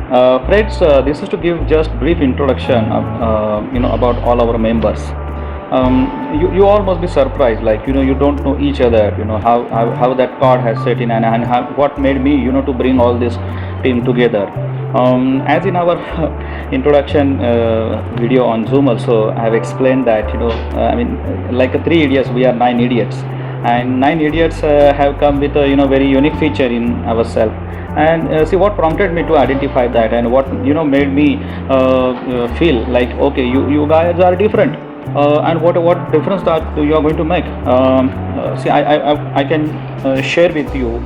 Friends, this is to give just brief introduction of, about all our members. You all must be surprised, like you don't know each other, how that card has set in, and how, what made me to bring all this team together. As in our introduction video on Zoom also, I have explained that like three idiots, we are nine idiots, and nine idiots have come with a very unique feature in ourselves. And see what prompted me to identify that, and what made me feel like, okay, you guys are different, and what difference that you are going to make. See, I can share with you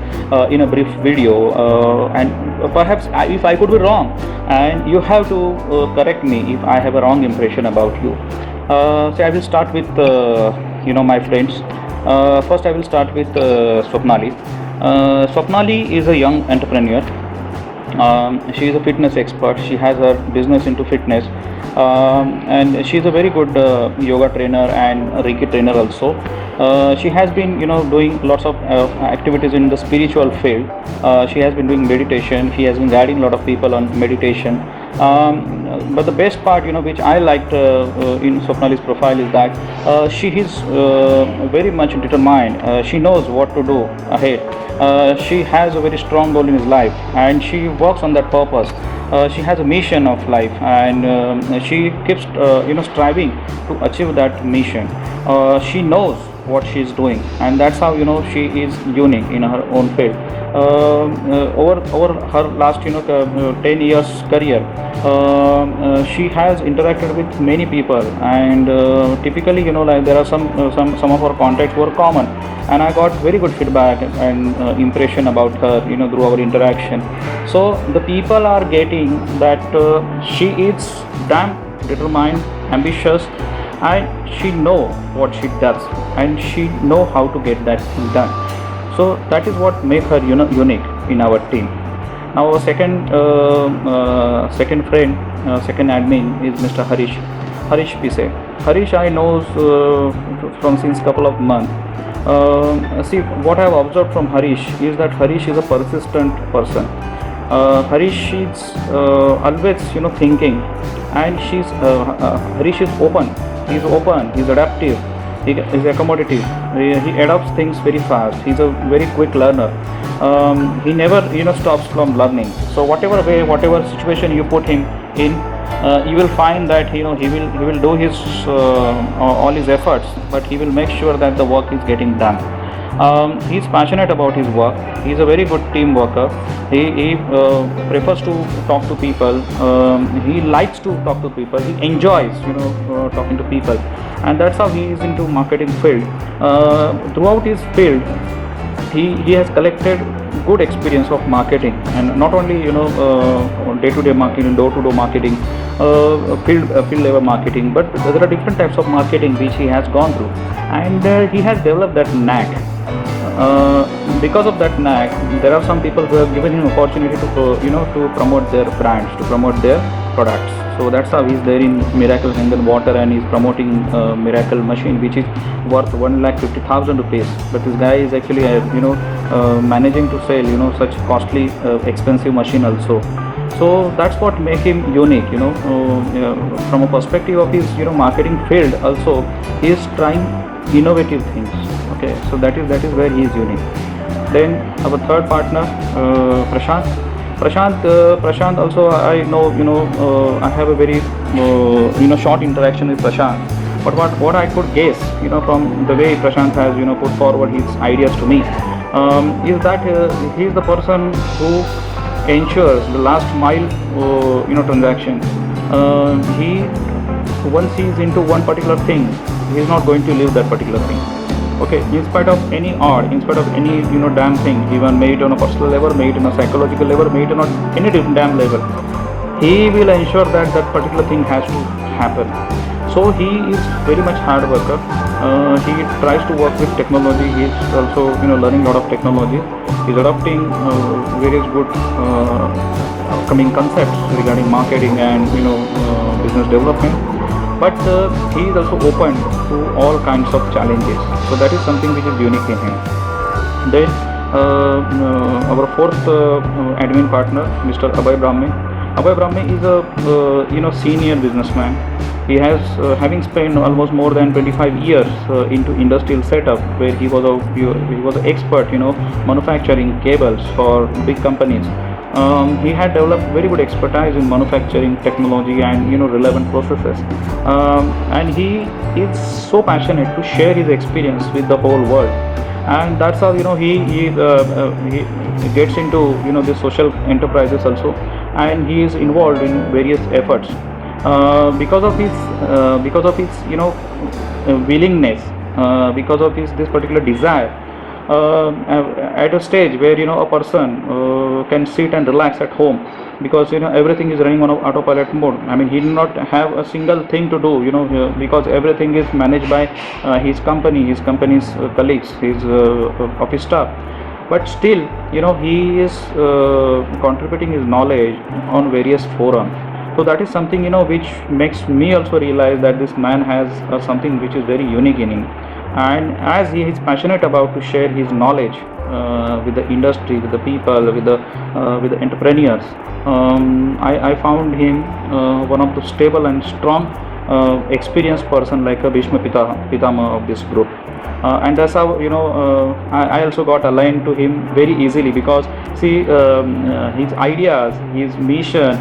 in a brief video, and perhaps if I could be wrong, and you have to correct me if I have a wrong impression about you. So I will start with my friends. First, I will start with Swapnali. Swapnali is a young entrepreneur. She is a fitness expert. She has her business into fitness, and she is a very good yoga trainer and Reiki trainer also. She has been, doing lots of activities in the spiritual field. She has been doing meditation. She has been guiding a lot of people on meditation. But the best part, which I liked in Swapnali's profile is that she is very much determined. She knows what to do ahead. She has a very strong goal in his life, and she works on that purpose. She has a mission of life, and she keeps striving to achieve that mission. She knows what she is doing, and that's how she is unique in her own field. Over her last 10 years career, she has interacted with many people, and typically like there are some of her contacts were common, and I got very good feedback and impression about her through our interaction. So the people are getting that she is damn determined, ambitious, and she know what she does, and she know how to get that thing done. So that is what make her unique in our team. Now our second friend, second admin is Mr. Harish Pise. Harish I know from since couple of months. See, what I have observed from Harish is that Harish is a persistent person. Harish is always thinking, and Harish is open. He's open. He's adaptive. He is accommodative. He adopts things very fast. He's a very quick learner. He never stops from learning. So whatever way, whatever situation you put him in, you will find that he will do his all his efforts, but he will make sure that the work is getting done. He's passionate about his work. He's a very good team worker. He prefers to talk to people. He likes to talk to people. He enjoys talking to people, and that's how he is into marketing field. Throughout his field, he has collected good experience of marketing, and not only day-to-day marketing, door-to-door marketing, field level marketing, but there are different types of marketing which he has gone through, and he has developed that knack. Because of that knack, there are some people who have given him opportunity to promote their brands, to promote their products. So that's how he's there in Miracle Kangen Water, and he's promoting Miracle machine, which is worth 1,50,000 rupees. But this guy is actually managing to sell such costly expensive machine also. So that's what make him unique. From a perspective of his marketing field also, he is trying innovative things. Okay, so that is where he is unique. Then our third partner, Prashant also, I know I have a very short interaction with Prashant, but what I could guess from the way Prashant has put forward his ideas to me, is that he is the person who ensures the last mile transaction. He Once he is into one particular thing, he is not going to leave that particular thing. Okay, in spite of any odd, in spite of any damn thing, even may it on a personal level, may it on a psychological level, may it on any damn level, he will ensure that that particular thing has to happen. So he is very much hard worker. He tries to work with technology. He is also learning a lot of technology. He is adopting various good upcoming concepts regarding marketing and business development. But he is also open to all kinds of challenges. So that is something which is unique in him. Then our fourth admin partner, Mr. Abhay Brahmi. Abhay Brahmi is a senior businessman. He has having spent almost more than 25 years into industrial setup, where he was an expert, manufacturing cables for big companies. He had developed very good expertise in manufacturing technology and relevant processes, and he is so passionate to share his experience with the whole world. And that's how he gets into the social enterprises also, and he is involved in various efforts because of his willingness, because of his this particular desire, at a stage where a person can sit and relax at home, because everything is running on autopilot mode. I mean, he did not have a single thing to do, because everything is managed by his company, his company's colleagues, his office staff. But still, he is contributing his knowledge on various forums. So that is something which makes me also realize that this man has something which is very unique in him. And as he is passionate about to share his knowledge with the industry, with the people, with the entrepreneurs, I found him one of the stable and strong experienced person, like a Bhishma Pitama of this group. And that's how I also got aligned to him very easily, because see, his ideas, his mission,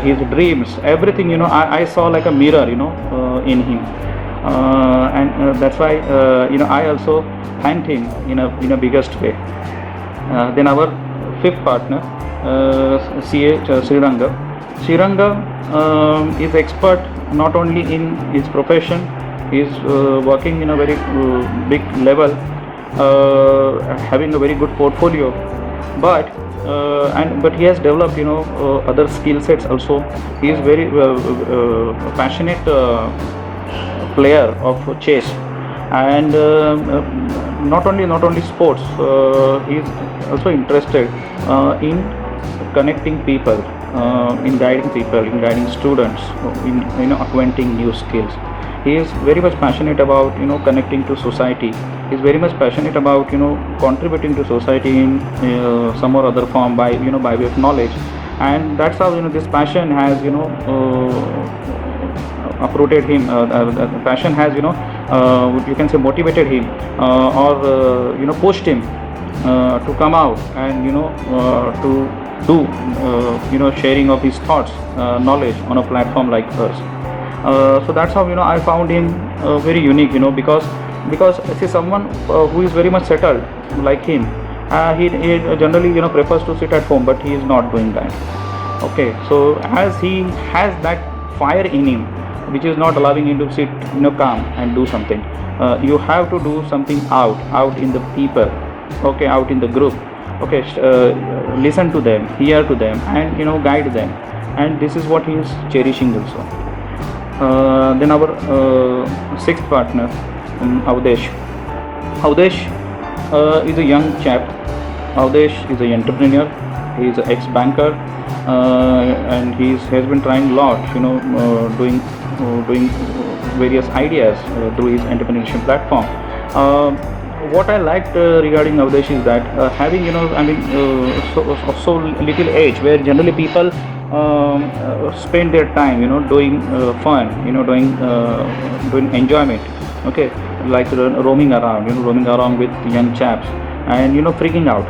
his dreams, everything, I saw like a mirror, in him. And that's why I also thanked him in a biggest way. Then our fifth partner, CA Sriranga. Sriranga is expert not only in his profession. He is working in a very big level, having a very good portfolio, but but he has developed other skill sets also. He is very passionate player of chess, and not only sports. He is also interested in connecting people, in guiding people, in guiding students, in acquainting new skills. He is very much passionate about connecting to society. He is very much passionate about contributing to society in some or other form, by way of knowledge. And that's how this passion has uprooted him. Passion has you can say motivated him, or pushed him to come out and to do sharing of his thoughts, knowledge on a platform like us. So that's how I found him very unique, because see, someone who is very much settled like him, he generally prefers to sit at home, but he is not doing that. Okay, so as he has that fire in him, which is not allowing him to sit calm and do something, you have to do something out in the people, okay, out in the group, okay, listen to them, hear to them, and guide them. And this is what he is cherishing also. Then our sixth partner, Avdesh. Avdesh is a young chap. Avdesh is an entrepreneur. He is an ex-banker, and he has been trying a lot, doing various ideas through his entrepreneurship platform. What I liked regarding Avdesh is that having so little age, where generally people spend their time doing fun, doing enjoyment, okay, like roaming around with young chaps, and freaking out.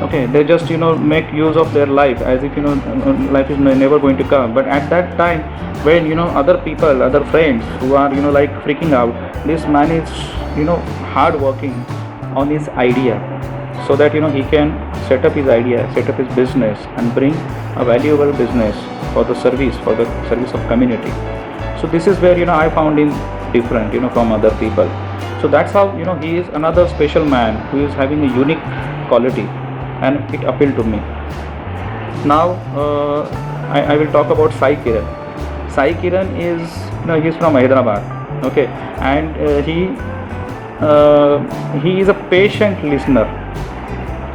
Okay, they just make use of their life as if life is never going to come. But at that time, when other people, other friends who are like freaking out, this man is hard working on his idea, so that he can set up his idea, set up his business, and bring a valuable business for the service of community. So this is where I found him different from other people. So that's how he is another special man who is having a unique quality, and it appealed to me. Now I will talk about Sai Kiran. Sai Kiran is he is from Hyderabad, okay, and he is a patient listener.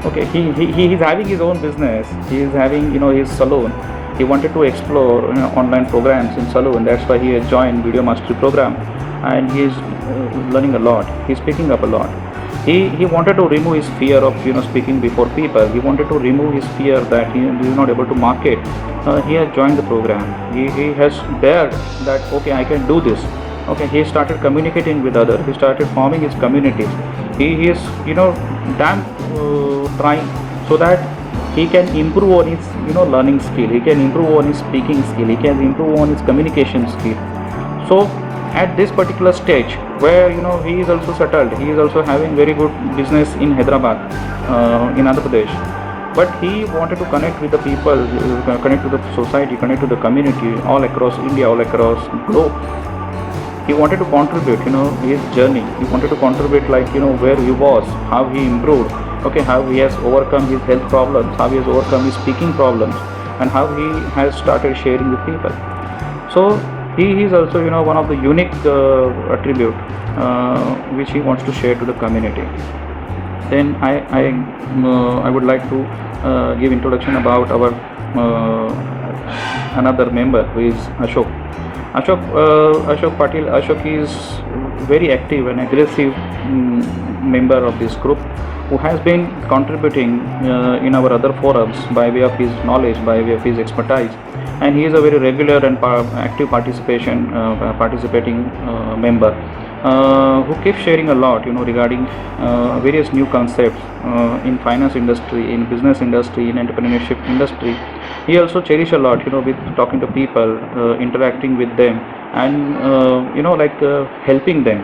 Okay, he is having his own business. He is having his salon. He wanted to explore online programs in salon. That's why he has joined Video Mastery program, and he is learning a lot. He is picking up a lot. He wanted to remove his fear of speaking before people. He wanted to remove his fear that he is not able to market. He has joined the program. He has dared that okay, I can do this. Okay, he started communicating with others. He started forming his communities. He is damn trying so that he can improve on his learning skill. He can improve on his speaking skill. He can improve on his communication skill. So at this particular stage where he is also settled, he is also having very good business in Hyderabad, in Andhra Pradesh, but he wanted to connect with the people, connect to the society, connect to the community all across India, all across globe. He wanted to contribute his journey. He wanted to contribute like where he was, how he improved, okay, how he has overcome his health problems, how he has overcome his speaking problems, and how he has started sharing with people. So he is also one of the unique attribute which he wants to share to the community. Then I would like to give introduction about our another member who is Ashok. Ashok Patil. Ashok is very active and aggressive member of this group, who has been contributing in our other forums by way of his knowledge, by way of his expertise, and he is a very regular and active participating member who keeps sharing a lot regarding various new concepts in finance industry, in business industry, in entrepreneurship industry. He also cherish a lot with talking to people, interacting with them, and helping them.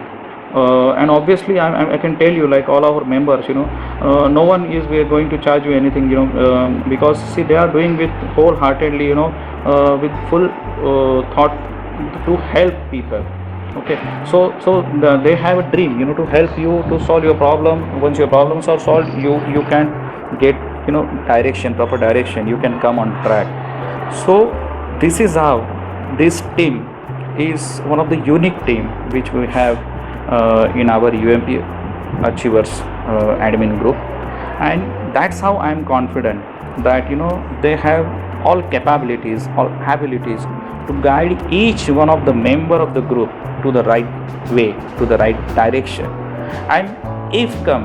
And obviously I can tell you, like all our members, no one is we are going to charge you anything, because see, they are doing with wholeheartedly, with full thought to help people. Okay, so they have a dream, to help you to solve your problem. Once your problems are solved, you can get direction, proper direction. You can come on track. So this is how this team is one of the unique team which we have in our UMP Achievers admin group, and that's how I am confident that they have all capabilities, all abilities to guide each one of the member of the group to the right way, to the right direction. And if come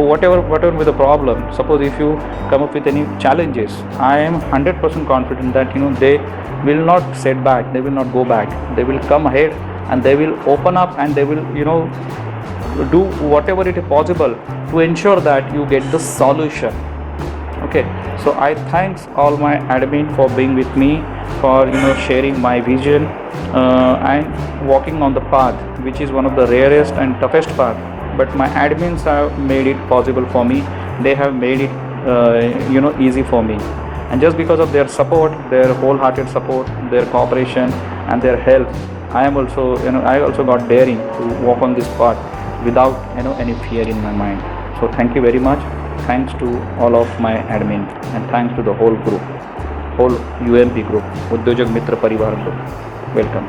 whatever with the problem, suppose if you come up with any challenges, I am 100% confident that they will not set back, they will not go back, they will come ahead and they will open up, and they will do whatever it is possible to ensure that you get the solution. Okay, so I thanks all my admin for being with me, for sharing my vision and walking on the path which is one of the rarest and toughest path, but my admins have made it possible for me. They have made it easy for me, and just because of their support, their wholehearted support, their cooperation and their help, I am also I also got daring to walk on this path without any fear in my mind. So thank you very much. Thanks to all of my admin, and thanks to the whole group, whole UMP group, Udyojak Mitra Parivar group. Welcome.